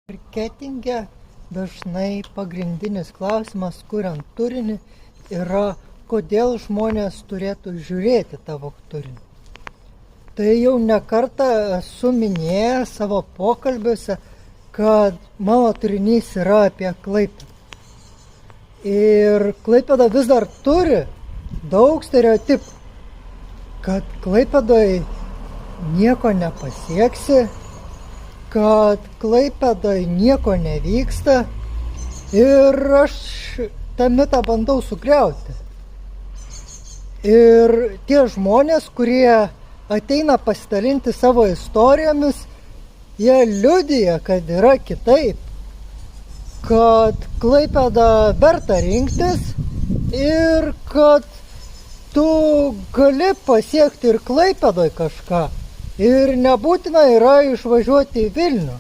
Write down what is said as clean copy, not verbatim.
Marketinge dažnai pagrindinis klausimas, kuriant turinį, yra, kodėl žmonės turėtų žiūrėti tavo turinį. Tai jau ne kartą esu minėjęs savo pokalbiuose, kad mano turinys yra apie Klaipėdą. Ir Klaipėda vis dar turi daug stereotipų, kad Klaipėdoje nieko nepasieksi, kad Klaipėdoje nieko nevyksta, ir aš tą mitą bandau sugriauti. Ir tie žmonės, kurie ateina pasidalinti savo istorijomis, jie liudija, kad yra kitaip, kad Klaipėdą verta rinktis ir kad tu gali pasiekti ir Klaipėdoje kažką. Ir nebūtina yra išvažiuoti į Vilnių.